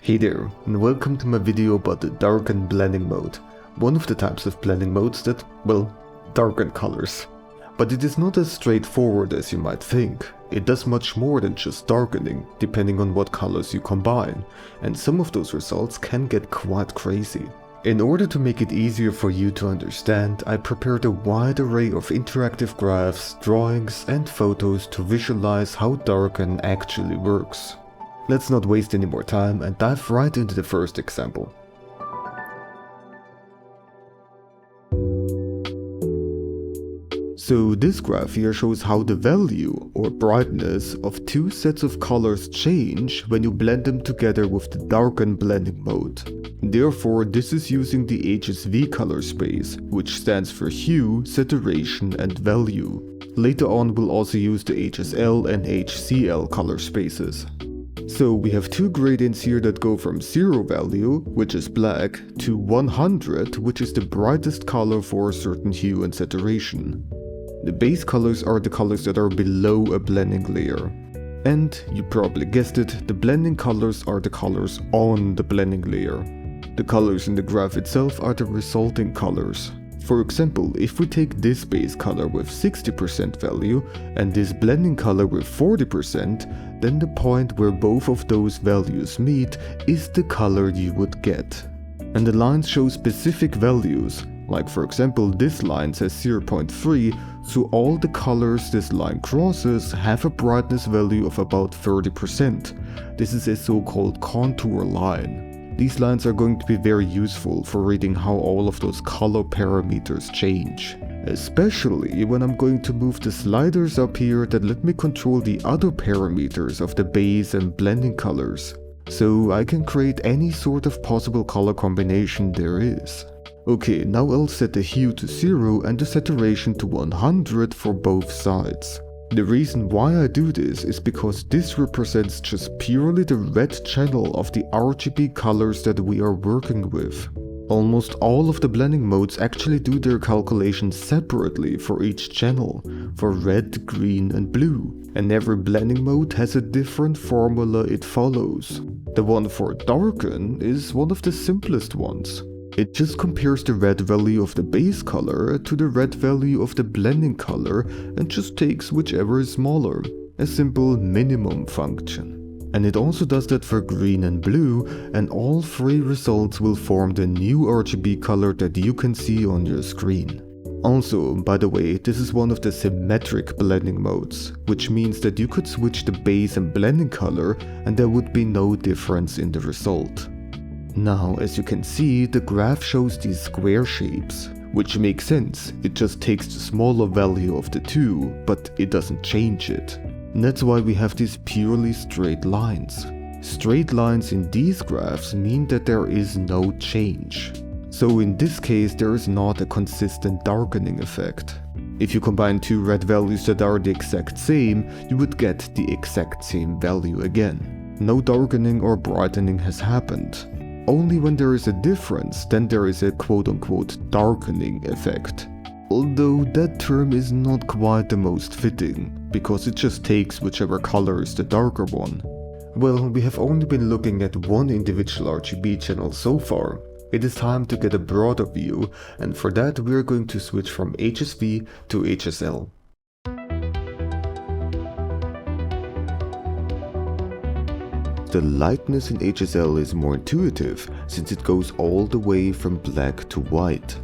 Hey there, and welcome to my video about the Darken blending mode, one of the types of blending modes that, well, darken colors. But it is not as straightforward as you might think. It does much more than just darkening, depending on what colors you combine, and some of those results can get quite crazy. In order to make it easier for you to understand, I prepared a wide array of interactive graphs, drawings, and photos to visualize how Darken actually works. Let's not waste any more time and dive right into the first example. So this graph here shows how the value or brightness of two sets of colors change when you blend them together with the Darken blending mode. Therefore, this is using the HSV color space, which stands for Hue, Saturation, and Value. Later on, we'll also use the HSL and HCL color spaces. So we have two gradients here that go from 0 value, which is black, to 100, which is the brightest color for a certain hue and saturation. The base colors are the colors that are below a blending layer. And, you probably guessed it, the blending colors are the colors on the blending layer. The colors in the graph itself are the resulting colors. For example, if we take this base color with 60% value and this blending color with 40%, then the point where both of those values meet is the color you would get. And the lines show specific values, like for example this line says 0.3, so all the colors this line crosses have a brightness value of about 30%. This is a so-called contour line. These lines are going to be very useful for reading how all of those color parameters change. Especially when I'm going to move the sliders up here that let me control the other parameters of the base and blending colors. So I can create any sort of possible color combination there is. Okay, now I'll set the hue to 0 and the saturation to 100 for both sides. The reason why I do this is because this represents just purely the red channel of the RGB colors that we are working with. Almost all of the blending modes actually do their calculations separately for each channel, for red, green and blue, and every blending mode has a different formula it follows. The one for Darken is one of the simplest ones. It just compares the red value of the base color to the red value of the blending color and just takes whichever is smaller, a simple minimum function. And it also does that for green and blue, and all three results will form the new RGB color that you can see on your screen. Also, by the way, this is one of the symmetric blending modes, which means that you could switch the base and blending color and there would be no difference in the result. Now, as you can see, the graph shows these square shapes, which makes sense. It just takes the smaller value of the two, but it doesn't change it. And that's why we have these purely straight lines. Straight lines in these graphs mean that there is no change. So in this case, there is not a consistent darkening effect. If you combine two red values that are the exact same, you would get the exact same value again. No darkening or brightening has happened. Only when there is a difference, then there is a quote-unquote darkening effect. Although that term is not quite the most fitting, because it just takes whichever color is the darker one. Well, we have only been looking at one individual RGB channel so far. It is time to get a broader view, and for that we are going to switch from HSV to HSL. The lightness in HSL is more intuitive, since it goes all the way from black to white.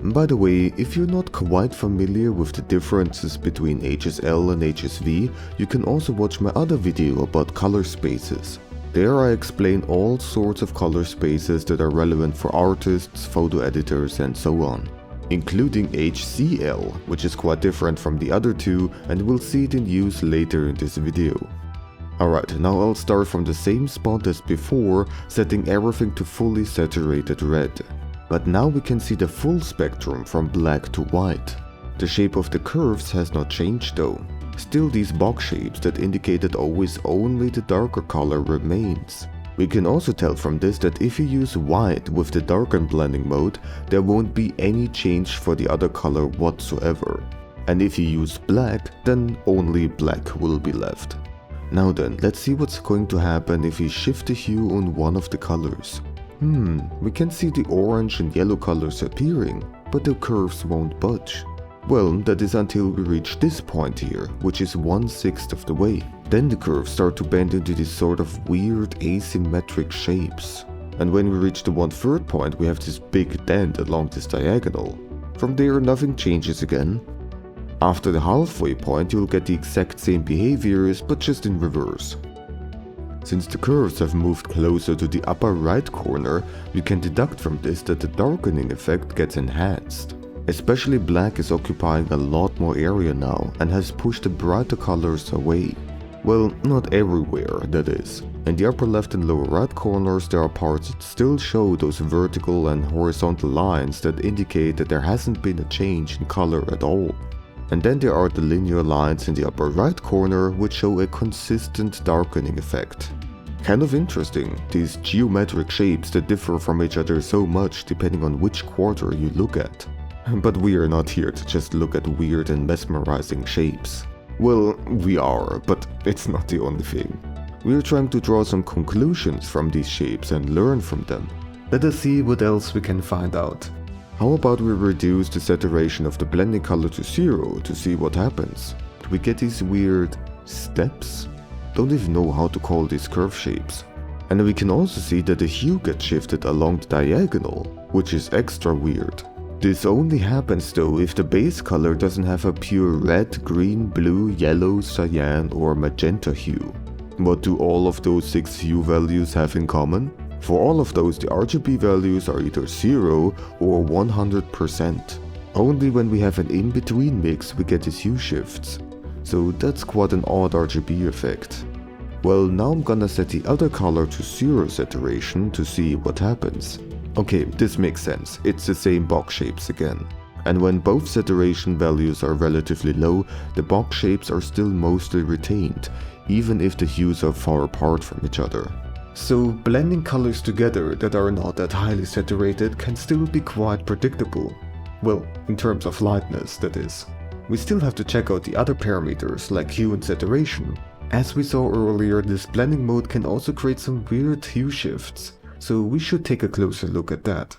By the way, if you're not quite familiar with the differences between HSL and HSV, you can also watch my other video about color spaces. There I explain all sorts of color spaces that are relevant for artists, photo editors and so on, including HCL, which is quite different from the other two, and we'll see it in use later in this video. Alright, now I'll start from the same spot as before, setting everything to fully saturated red. But now we can see the full spectrum from black to white. The shape of the curves has not changed though. Still these box shapes that indicate that always only the darker color remains. We can also tell from this that if you use white with the Darken blending mode, there won't be any change for the other color whatsoever. And if you use black, then only black will be left. Now then, let's see what's going to happen if we shift the hue on one of the colors. We can see the orange and yellow colors appearing, but the curves won't budge. Well, that is until we reach this point here, which is 1/6 of the way. Then the curves start to bend into these sort of weird asymmetric shapes. And when we reach the 1/3 point, we have this big dent along this diagonal. From there, nothing changes again. After the halfway point, you'll get the exact same behaviors, but just in reverse. Since the curves have moved closer to the upper right corner, we can deduct from this that the darkening effect gets enhanced. Especially black is occupying a lot more area now and has pushed the brighter colors away. Well, not everywhere, that is. In the upper left and lower right corners there are parts that still show those vertical and horizontal lines that indicate that there hasn't been a change in color at all. And then there are the linear lines in the upper right corner which show a consistent darkening effect. Kind of interesting, these geometric shapes that differ from each other so much depending on which quarter you look at. But we are not here to just look at weird and mesmerizing shapes. Well, we are, but it's not the only thing. We are trying to draw some conclusions from these shapes and learn from them. Let us see what else we can find out. How about we reduce the saturation of the blending color to 0 to see what happens? Do we get these weird steps? Don't even know how to call these curve shapes. And we can also see that the hue gets shifted along the diagonal, which is extra weird. This only happens though if the base color doesn't have a pure red, green, blue, yellow, cyan or magenta hue. What do all of those 6 hue values have in common? For all of those, the RGB values are either 0 or 100%. Only when we have an in-between mix we get these hue shifts. So that's quite an odd RGB effect. Well, now I'm gonna set the other color to 0 saturation to see what happens. Okay, this makes sense, it's the same box shapes again. And when both saturation values are relatively low, the box shapes are still mostly retained, even if the hues are far apart from each other. So blending colors together that are not that highly saturated can still be quite predictable. Well, in terms of lightness, that is. We still have to check out the other parameters like hue and saturation. As we saw earlier, this blending mode can also create some weird hue shifts. So we should take a closer look at that.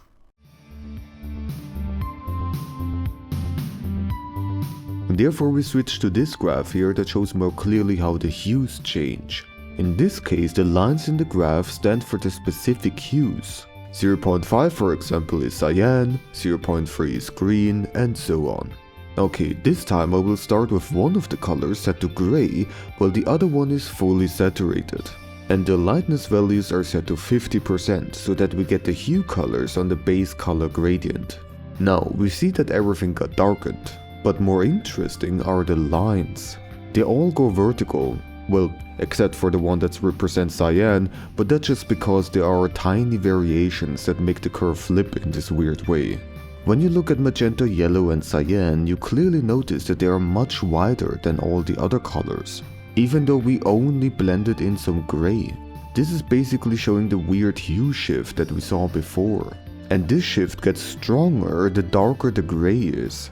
Therefore we switch to this graph here that shows more clearly how the hues change. In this case the lines in the graph stand for the specific hues. 0.5 for example is cyan, 0.3 is green and so on. Okay, this time I will start with one of the colors set to gray while the other one is fully saturated. And the lightness values are set to 50% so that we get the hue colors on the base color gradient. Now we see that everything got darkened, but more interesting are the lines. They all go vertical, well, except for the one that represents cyan, but that's just because there are tiny variations that make the curve flip in this weird way. When you look at magenta, yellow and cyan, you clearly notice that they are much wider than all the other colors. Even though we only blended in some gray. This is basically showing the weird hue shift that we saw before. And this shift gets stronger the darker the gray is.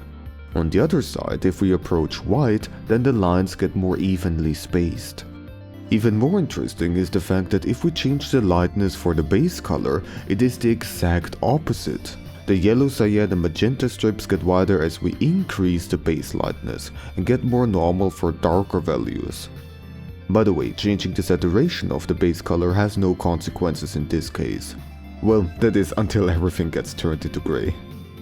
On the other side, if we approach white, then the lines get more evenly spaced. Even more interesting is the fact that if we change the lightness for the base color, it is the exact opposite. The yellow, cyan and magenta strips get wider as we increase the base lightness and get more normal for darker values. By the way, changing the saturation of the base color has no consequences in this case. Well, that is until everything gets turned into gray.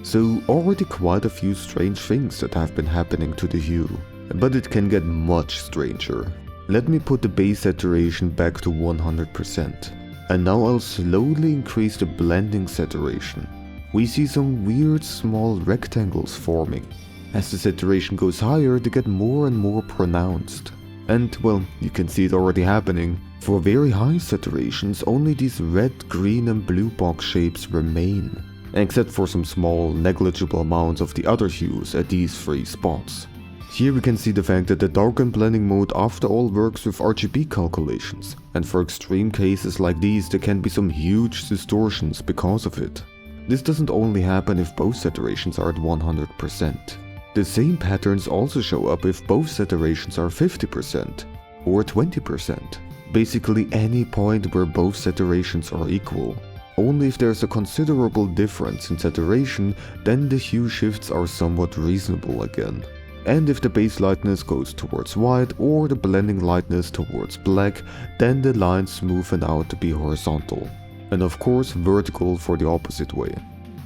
So already quite a few strange things that have been happening to the hue. But it can get much stranger. Let me put the base saturation back to 100%. And now I'll slowly increase the blending saturation. We see some weird small rectangles forming. As the saturation goes higher, they get more and more pronounced. And well, you can see it already happening. For very high saturations, only these red, green and blue box shapes remain. Except for some small, negligible amounts of the other hues at these 3 spots. Here we can see the fact that the darken blending mode after all works with RGB calculations. And for extreme cases like these, there can be some huge distortions because of it. This doesn't only happen if both saturations are at 100%. The same patterns also show up if both saturations are 50%. or 20%. Basically any point where both saturations are equal. Only if there's a considerable difference in saturation, then the hue shifts are somewhat reasonable again. And if the base lightness goes towards white or the blending lightness towards black, then the lines smoothen out to be horizontal. And of course vertical for the opposite way.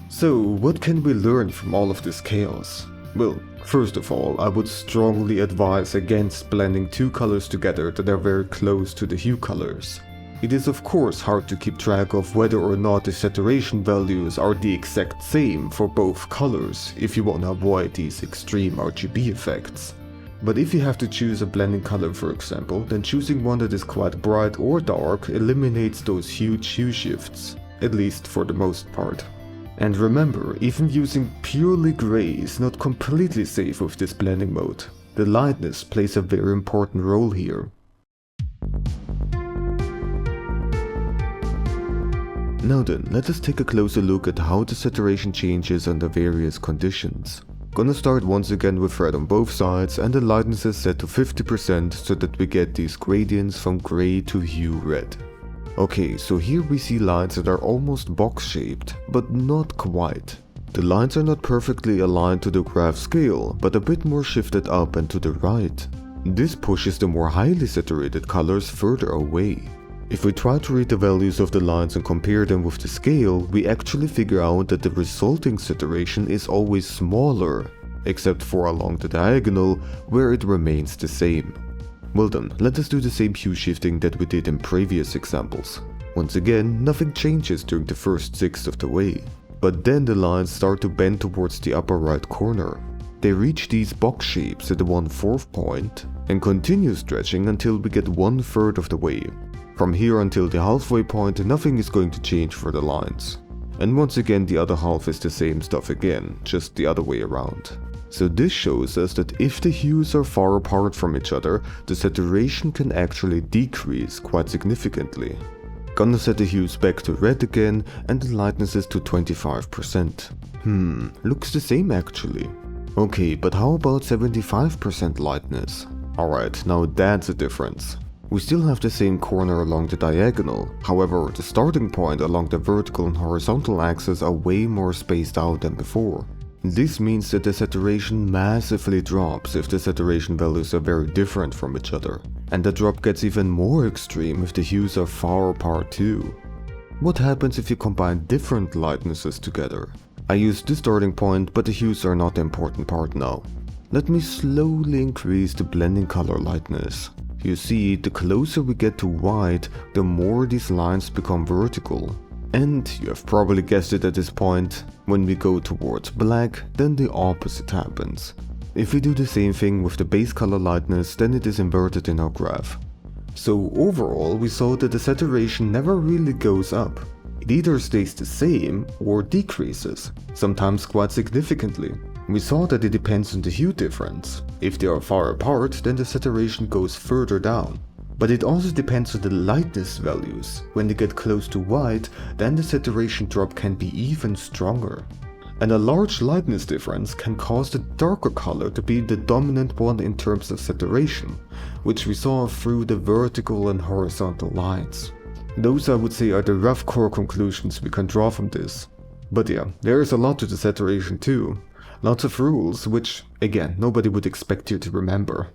So what can we learn from all of this chaos? Well, first of all, I would strongly advise against blending two colors together that are very close to the hue colors. It is of course hard to keep track of whether or not the saturation values are the exact same for both colors if you want to avoid these extreme RGB effects. But if you have to choose a blending color for example, then choosing one that is quite bright or dark eliminates those huge hue shifts, at least for the most part. And remember, even using purely gray is not completely safe with this blending mode. The lightness plays a very important role here. Now then, let us take a closer look at how the saturation changes under various conditions. Gonna start once again with red on both sides and the lightness is set to 50% so that we get these gradients from gray to hue red. Okay, so here we see lines that are almost box shaped, but not quite. The lines are not perfectly aligned to the graph scale, but a bit more shifted up and to the right. This pushes the more highly saturated colors further away. If we try to read the values of the lines and compare them with the scale, we actually figure out that the resulting saturation is always smaller, except for along the diagonal, where it remains the same. Well then, let us do the same hue shifting that we did in previous examples. Once again, nothing changes during the first sixth of the way. But then the lines start to bend towards the upper right corner. They reach these box shapes at the 1/4 point, and continue stretching until we get 1/3 of the way. From here until the halfway point, nothing is going to change for the lines. And once again the other half is the same stuff again, just the other way around. So this shows us that if the hues are far apart from each other, the saturation can actually decrease quite significantly. Gonna set the hues back to red again and the lightnesses to 25%. Looks the same actually. Okay, but how about 75% lightness? Alright, now that's a difference. We still have the same corner along the diagonal, however the starting point along the vertical and horizontal axes are way more spaced out than before. This means that the saturation massively drops if the saturation values are very different from each other, and the drop gets even more extreme if the hues are far apart too. What happens if you combine different lightnesses together? I used the starting point, but the hues are not the important part now. Let me slowly increase the blending color lightness. You see, the closer we get to white, the more these lines become vertical. And you have probably guessed it at this point, when we go towards black, then the opposite happens. If we do the same thing with the base color lightness, then it is inverted in our graph. So overall, we saw that the saturation never really goes up. It either stays the same or decreases, sometimes quite significantly. We saw that it depends on the hue difference. If they are far apart, then the saturation goes further down. But it also depends on the lightness values. When they get close to white, then the saturation drop can be even stronger. And a large lightness difference can cause the darker color to be the dominant one in terms of saturation, which we saw through the vertical and horizontal lines. Those I would say are the rough core conclusions we can draw from this. But yeah, there is a lot to the saturation too. Lots of rules, which, again, nobody would expect you to remember.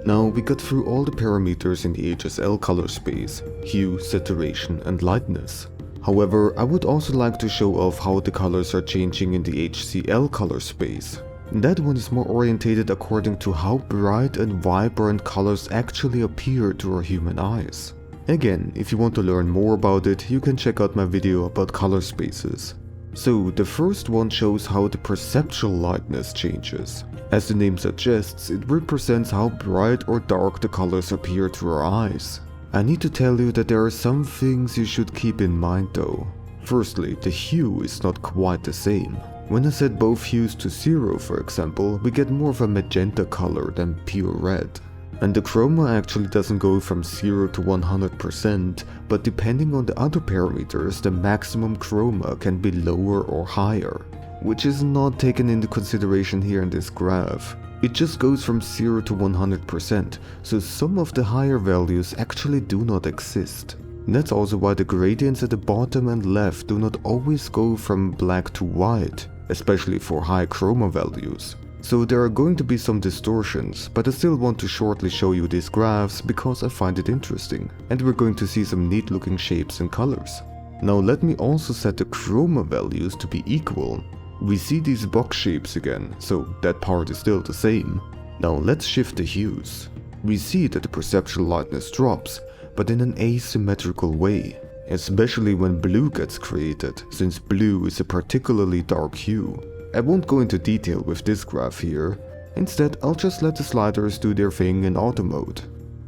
Now we got through all the parameters in the HSL color space, hue, saturation and lightness. However, I would also like to show off how the colors are changing in the HCL color space. That one is more orientated according to how bright and vibrant colors actually appear to our human eyes. Again, if you want to learn more about it, you can check out my video about color spaces. So the first one shows how the perceptual lightness changes. As the name suggests, it represents how bright or dark the colors appear to our eyes. I need to tell you that there are some things you should keep in mind though. Firstly, the hue is not quite the same. When I set both hues to 0 for example, we get more of a magenta color than pure red. And the chroma actually doesn't go from 0 to 100%, but depending on the other parameters, the maximum chroma can be lower or higher. which is not taken into consideration here in this graph. It just goes from 0 to 100%, so some of the higher values actually do not exist. That's also why the gradients at the bottom and left do not always go from black to white, especially for high chroma values. So there are going to be some distortions, but I still want to shortly show you these graphs because I find it interesting, and we're going to see some neat looking shapes and colors. Now let me also set the chroma values to be equal. We see these box shapes again, so that part is still the same. Now let's shift the hues. We see that the perceptual lightness drops, but in an asymmetrical way, especially when blue gets created, since blue is a particularly dark hue. I won't go into detail with this graph here. Instead, I'll just let the sliders do their thing in auto mode.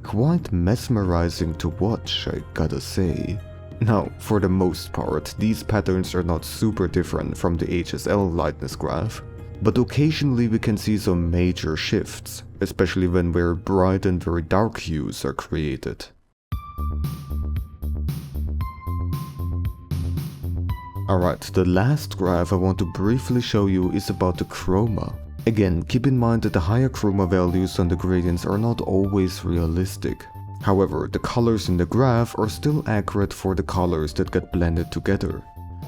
Quite mesmerizing to watch, I gotta say. Now, for the most part, these patterns are not super different from the HSL lightness graph, but occasionally we can see some major shifts, especially when very bright and very dark hues are created. Alright, the last graph I want to briefly show you is about the chroma. Again, keep in mind that the higher chroma values on the gradients are not always realistic. However, the colors in the graph are still accurate for the colors that get blended together.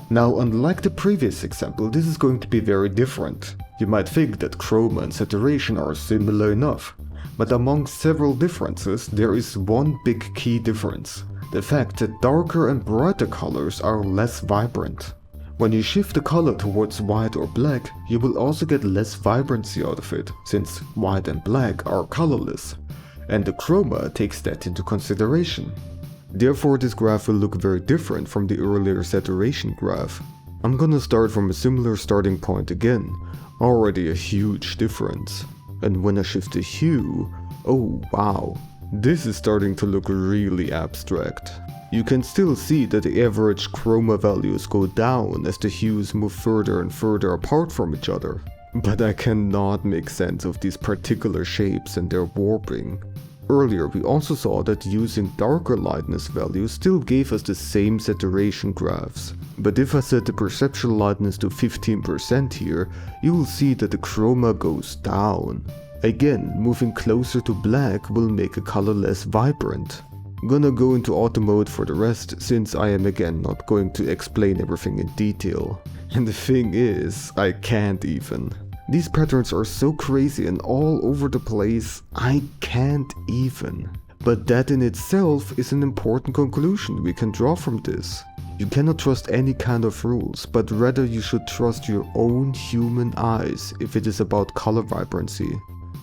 Now, unlike the previous example, this is going to be very different. You might think that chroma and saturation are similar enough, but among several differences, there is one big key difference. The fact that darker and brighter colors are less vibrant. When you shift the color towards white or black, you will also get less vibrancy out of it, since white and black are colorless. And the chroma takes that into consideration. Therefore, this graph will look very different from the earlier saturation graph. I'm gonna start from a similar starting point again, already a huge difference. And when I shift the hue, oh wow, this is starting to look really abstract. You can still see that the average chroma values go down as the hues move further and further apart from each other. But I cannot make sense of these particular shapes and their warping. Earlier we also saw that using darker lightness values still gave us the same saturation graphs. But if I set the perceptual lightness to 15% here, you will see that the chroma goes down. Again, moving closer to black will make a color less vibrant. Gonna go into auto mode for the rest, since I am again not going to explain everything in detail. And the thing is, I can't even. These patterns are so crazy and all over the place, I can't even. But that in itself is an important conclusion we can draw from this. You cannot trust any kind of rules, but rather you should trust your own human eyes if it is about color vibrancy.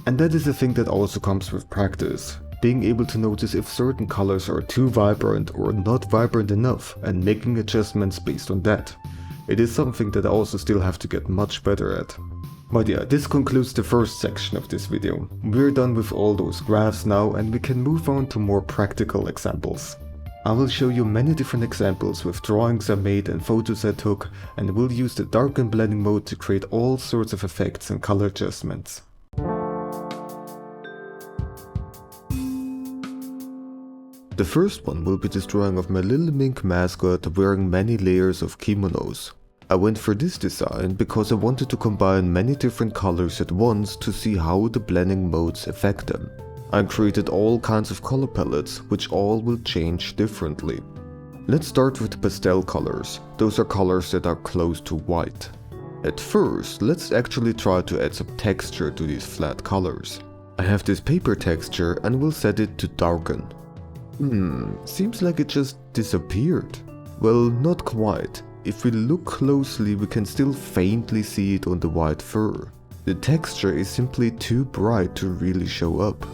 And that is a thing that also comes with practice. Being able to notice if certain colors are too vibrant or not vibrant enough and making adjustments based on that. It is something that I also still have to get much better at. But yeah, this concludes the first section of this video. We're done with all those graphs now and we can move on to more practical examples. I will show you many different examples with drawings I made and photos I took, and we'll use the Darken blending mode to create all sorts of effects and color adjustments. The first one will be this drawing of my little mink mascot wearing many layers of kimonos. I went for this design because I wanted to combine many different colors at once to see how the blending modes affect them. I created all kinds of color palettes, which all will change differently. Let's start with the pastel colors. Those are colors that are close to white. At first, let's actually try to add some texture to these flat colors. I have this paper texture and will set it to darken. Seems like it just disappeared. Well, not quite. If we look closely, we can still faintly see it on the white fur. The texture is simply too bright to really show up.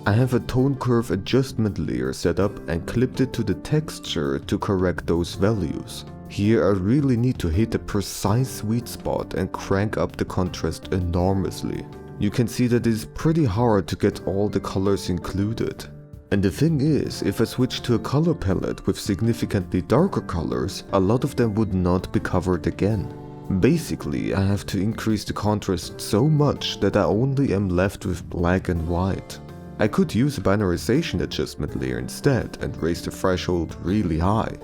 I have a tone curve adjustment layer set up and clipped it to the texture to correct those values. Here I really need to hit a precise sweet spot and crank up the contrast enormously. You can see that it is pretty hard to get all the colors included. And the thing is, if I switch to a color palette with significantly darker colors, a lot of them would not be covered again. Basically, I have to increase the contrast so much that I only am left with black and white. I could use a binarization adjustment layer instead and raise the threshold really high.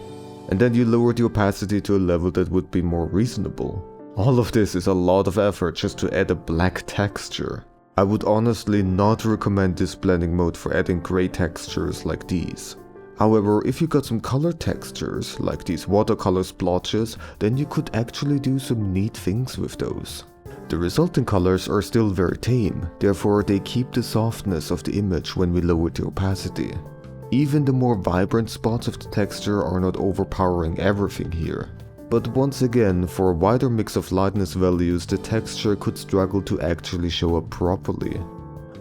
And then you lower the opacity to a level that would be more reasonable. All of this is a lot of effort just to add a black texture. I would honestly not recommend this blending mode for adding gray textures like these. However, if you got some color textures, like these watercolor splotches, then you could actually do some neat things with those. The resulting colors are still very tame, therefore they keep the softness of the image when we lower the opacity. Even the more vibrant spots of the texture are not overpowering everything here. But once again, for a wider mix of lightness values, the texture could struggle to actually show up properly.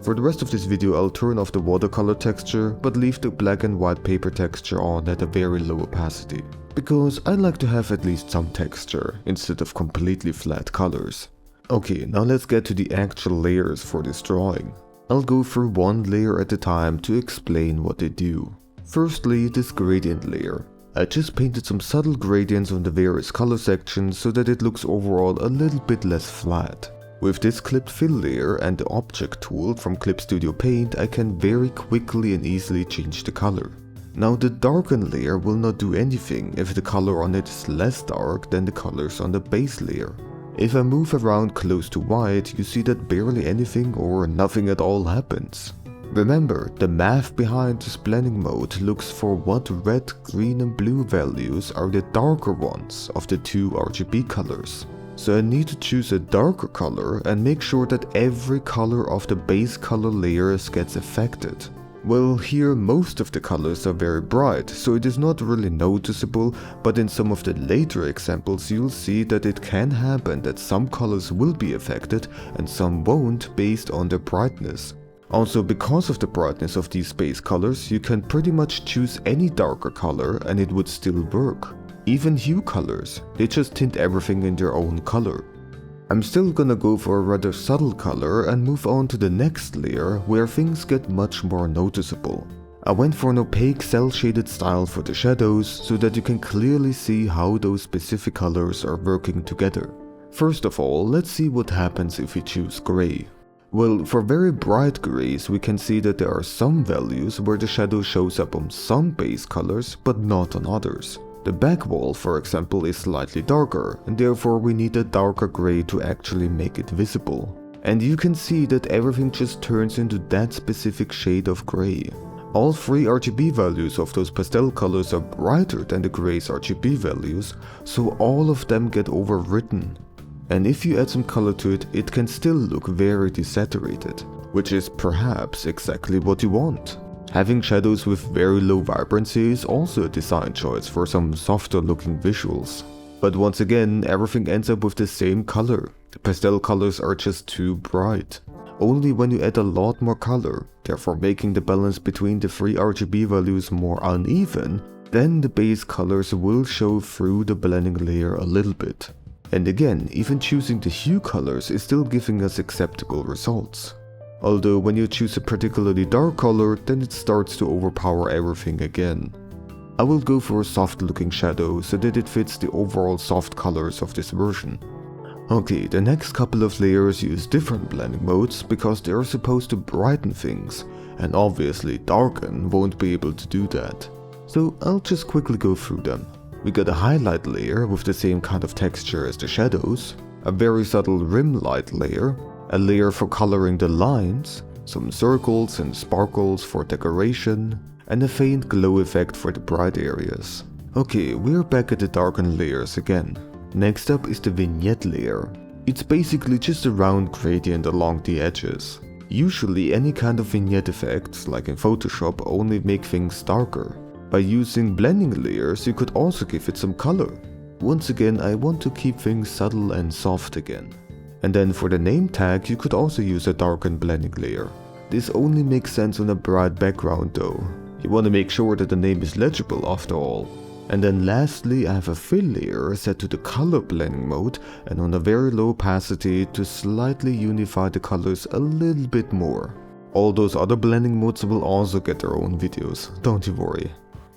For the rest of this video, I'll turn off the watercolor texture, but leave the black and white paper texture on at a very low opacity. Because I like to have at least some texture, instead of completely flat colors. Okay, now let's get to the actual layers for this drawing. I'll go through one layer at a time to explain what they do. Firstly, this gradient layer. I just painted some subtle gradients on the various color sections so that it looks overall a little bit less flat. With this clipped fill layer and the object tool from Clip Studio Paint, I can very quickly and easily change the color. Now the darken layer will not do anything if the color on it is less dark than the colors on the base layer. If I move around close to white, you see that barely anything or nothing at all happens. Remember, the math behind this blending mode looks for what red, green and blue values are the darker ones of the two RGB colors. So I need to choose a darker color and make sure that every color of the base color layers gets affected. Well, here most of the colors are very bright, so it is not really noticeable, but in some of the later examples you'll see that it can happen that some colors will be affected and some won't based on their brightness. Also, because of the brightness of these base colors, you can pretty much choose any darker color and it would still work. Even hue colors, they just tint everything in their own color. I'm still gonna go for a rather subtle color and move on to the next layer where things get much more noticeable. I went for an opaque cell shaded style for the shadows so that you can clearly see how those specific colors are working together. First of all, let's see what happens if we choose gray. Well, for very bright grays we can see that there are some values where the shadow shows up on some base colors but not on others. The back wall, for example, is slightly darker, and therefore we need a darker gray to actually make it visible. And you can see that everything just turns into that specific shade of gray. All three RGB values of those pastel colors are brighter than the gray's RGB values, so all of them get overwritten. And if you add some color to it, it can still look very desaturated, which is perhaps exactly what you want. Having shadows with very low vibrancy is also a design choice for some softer looking visuals. But once again, everything ends up with the same color. The pastel colors are just too bright. Only when you add a lot more color, therefore making the balance between the three RGB values more uneven, then the base colors will show through the blending layer a little bit. And again, even choosing the hue colors is still giving us acceptable results. Although when you choose a particularly dark color, then it starts to overpower everything again. I will go for a soft looking shadow so that it fits the overall soft colors of this version. Okay, the next couple of layers use different blending modes because they are supposed to brighten things, and obviously Darken won't be able to do that. So I'll just quickly go through them. We got a highlight layer with the same kind of texture as the shadows, a very subtle rim light layer, a layer for coloring the lines, some circles and sparkles for decoration, and a faint glow effect for the bright areas. Okay, we're back at the darken layers again. Next up is the vignette layer. It's basically just a round gradient along the edges. Usually any kind of vignette effects, like in Photoshop, only make things darker. By using blending layers you could also give it some color. Once again, I want to keep things subtle and soft again. And then for the name tag you could also use a darken blending layer. This only makes sense on a bright background though. You want to make sure that the name is legible after all. And then lastly I have a fill layer set to the color blending mode and on a very low opacity to slightly unify the colors a little bit more. All those other blending modes will also get their own videos, don't you worry.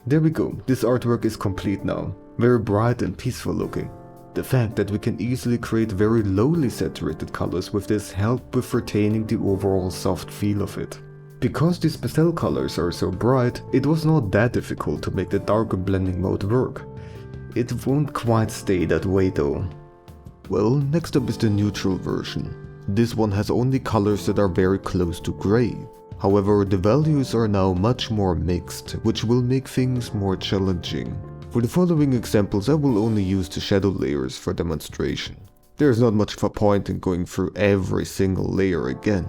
There we go, this artwork is complete now. Very bright and peaceful looking. The fact that we can easily create very lowly saturated colors with this helped with retaining the overall soft feel of it. Because these pastel colors are so bright, it was not that difficult to make the darker blending mode work. It won't quite stay that way though. Well, next up is the neutral version. This one has only colors that are very close to gray. However, the values are now much more mixed, which will make things more challenging. For the following examples, I will only use the shadow layers for demonstration. There's not much of a point in going through every single layer again.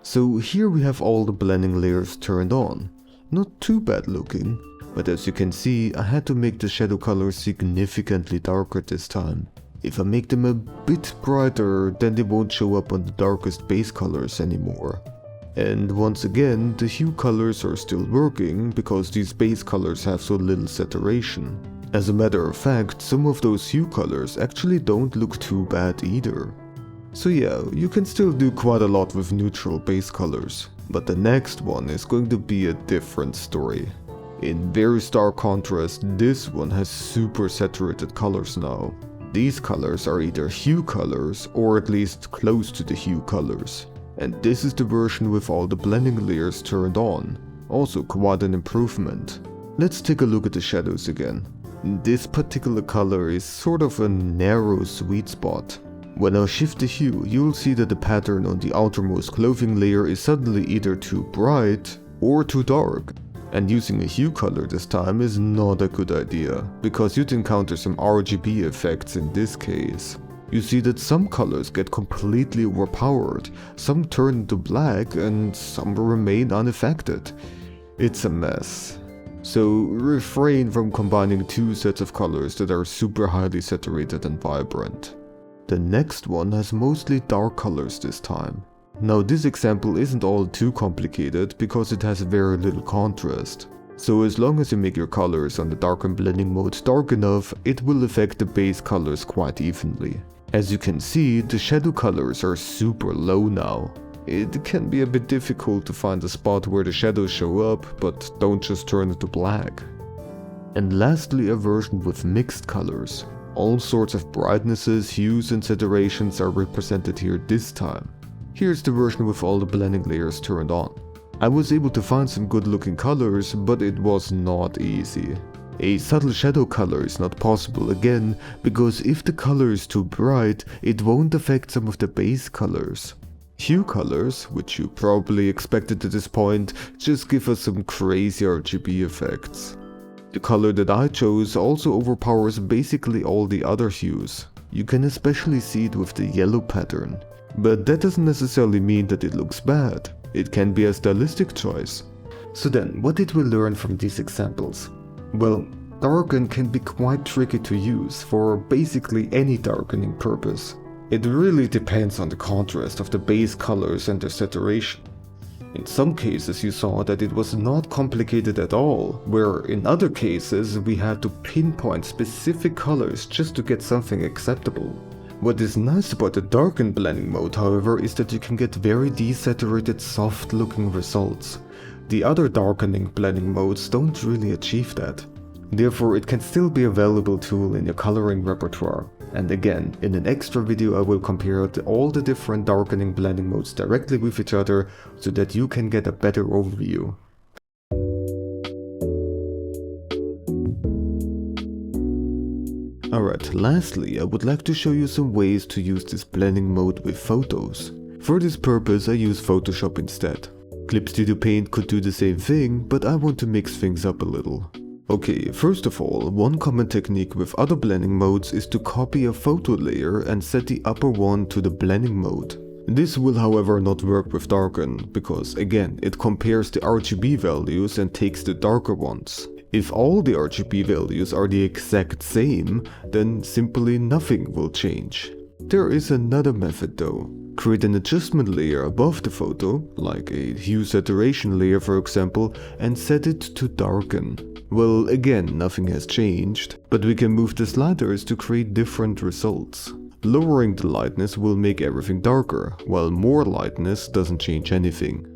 So here we have all the blending layers turned on. Not too bad looking, but as you can see, I had to make the shadow colors significantly darker this time. If I make them a bit brighter, then they won't show up on the darkest base colors anymore. And once again, the hue colors are still working because these base colors have so little saturation. As a matter of fact, some of those hue colors actually don't look too bad either. So yeah, you can still do quite a lot with neutral base colors, but the next one is going to be a different story. In very stark contrast, this one has super saturated colors now. These colors are either hue colors or at least close to the hue colors. And this is the version with all the blending layers turned on, also quite an improvement. Let's take a look at the shadows again. This particular color is sort of a narrow sweet spot. When I shift the hue, you'll see that the pattern on the outermost clothing layer is suddenly either too bright or too dark. And using a hue color this time is not a good idea, because you'd encounter some RGB effects in this case. You see that some colors get completely overpowered, some turn into black and some remain unaffected. It's a mess. So refrain from combining two sets of colors that are super highly saturated and vibrant. The next one has mostly dark colors this time. Now this example isn't all too complicated because it has very little contrast. So as long as you make your colors on the darken blending mode dark enough, it will affect the base colors quite evenly. As you can see, the shadow colors are super low now. It can be a bit difficult to find a spot where the shadows show up, but don't just turn it to black. And lastly, a version with mixed colors. All sorts of brightnesses, hues and saturations are represented here this time. Here's the version with all the blending layers turned on. I was able to find some good looking colors, but it was not easy. A subtle shadow color is not possible again, because if the color is too bright, it won't affect some of the base colors. Hue colors, which you probably expected at this point, just give us some crazy RGB effects. The color that I chose also overpowers basically all the other hues. You can especially see it with the yellow pattern. But that doesn't necessarily mean that it looks bad. It can be a stylistic choice. So then, what did we learn from these examples? Well, darken can be quite tricky to use for basically any darkening purpose. It really depends on the contrast of the base colors and their saturation. In some cases you saw that it was not complicated at all, where in other cases we had to pinpoint specific colors just to get something acceptable. What is nice about the darken blending mode, however, is that you can get very desaturated, soft looking results. The other darkening blending modes don't really achieve that. Therefore, it can still be a valuable tool in your coloring repertoire. And again, in an extra video I will compare all the different darkening blending modes directly with each other so that you can get a better overview. Alright, lastly I would like to show you some ways to use this blending mode with photos. For this purpose I use Photoshop instead. Clip Studio Paint could do the same thing, but I want to mix things up a little. Okay, first of all, one common technique with other blending modes is to copy a photo layer and set the upper one to the blending mode. This will however not work with Darken, because again, it compares the RGB values and takes the darker ones. If all the RGB values are the exact same, then simply nothing will change. There is another method though. Create an adjustment layer above the photo, like a hue saturation layer for example, and set it to darken. Well, again, nothing has changed, but we can move the sliders to create different results. Lowering the lightness will make everything darker, while more lightness doesn't change anything.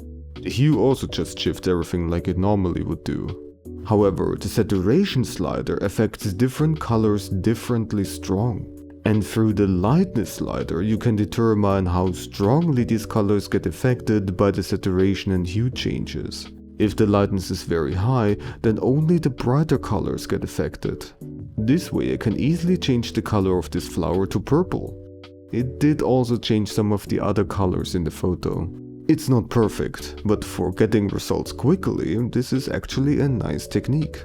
The hue also just shifts everything like it normally would do. However, the saturation slider affects different colors differently strong. And through the lightness slider you can determine how strongly these colors get affected by the saturation and hue changes. If the lightness is very high, then only the brighter colors get affected. This way I can easily change the color of this flower to purple. it did also change some of the other colors in the photo. It's not perfect, but for getting results quickly, this is actually a nice technique.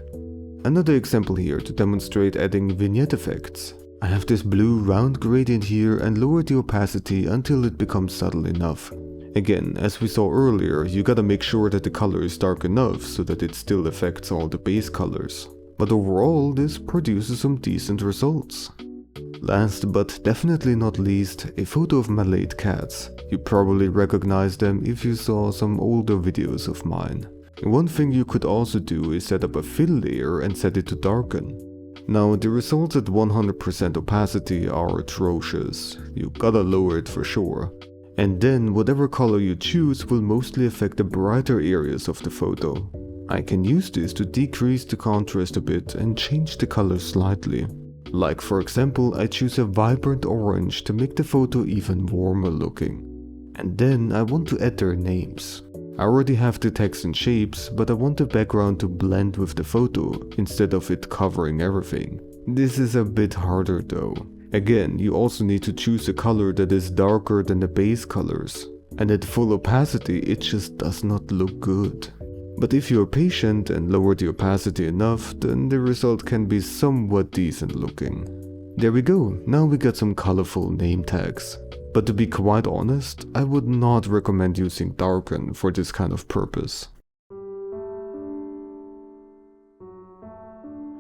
Another example here to demonstrate adding vignette effects. I have this blue round gradient here and lowered the opacity until it becomes subtle enough. Again, as we saw earlier, you gotta make sure that the color is dark enough so that it still affects all the base colors. But overall, this produces some decent results. Last but definitely not least, a photo of my late cats. You probably recognize them if you saw some older videos of mine. One thing you could also do is set up a fill layer and set it to darken. Now the results at 100% opacity are atrocious, you gotta lower it for sure. And then whatever color you choose will mostly affect the brighter areas of the photo. I can use this to decrease the contrast a bit and change the color slightly. Like for example, I choose a vibrant orange to make the photo even warmer looking. And then I want to add their names. I already have the text and shapes, but I want the background to blend with the photo instead of it covering everything. This is a bit harder though. Again, you also need to choose a color that is darker than the base colors. And at full opacity, it just does not look good. But if you are patient and lower the opacity enough, then the result can be somewhat decent looking. There we go, now we got some colorful name tags. But to be quite honest, I would not recommend using Darken for this kind of purpose.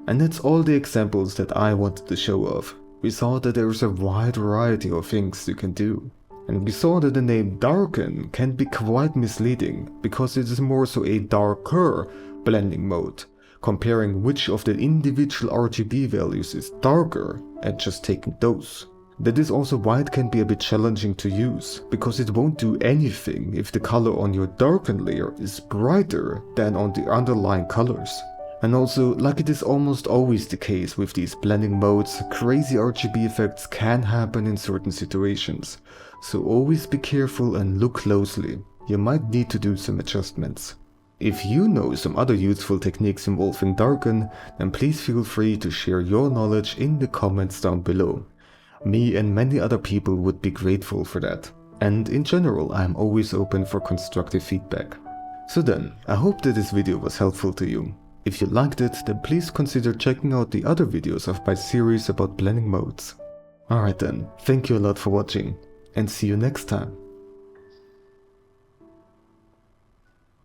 And that's all the examples that I wanted to show off. We saw that there's a wide variety of things you can do. And we saw that the name Darken can be quite misleading, because it is more so a darker blending mode, comparing which of the individual RGB values is darker and just taking those. That is also why it can be a bit challenging to use, because it won't do anything if the color on your darken layer is brighter than on the underlying colors. And also, like it is almost always the case with these blending modes, crazy RGB effects can happen in certain situations. So always be careful and look closely. You might need to do some adjustments. If you know some other useful techniques involving Darken, then please feel free to share your knowledge in the comments down below. Me and many other people would be grateful for that. And in general, I am always open for constructive feedback. So then, I hope that this video was helpful to you. If you liked it, then please consider checking out the other videos of my series about blending modes. Alright then, thank you a lot for watching, and see you next time.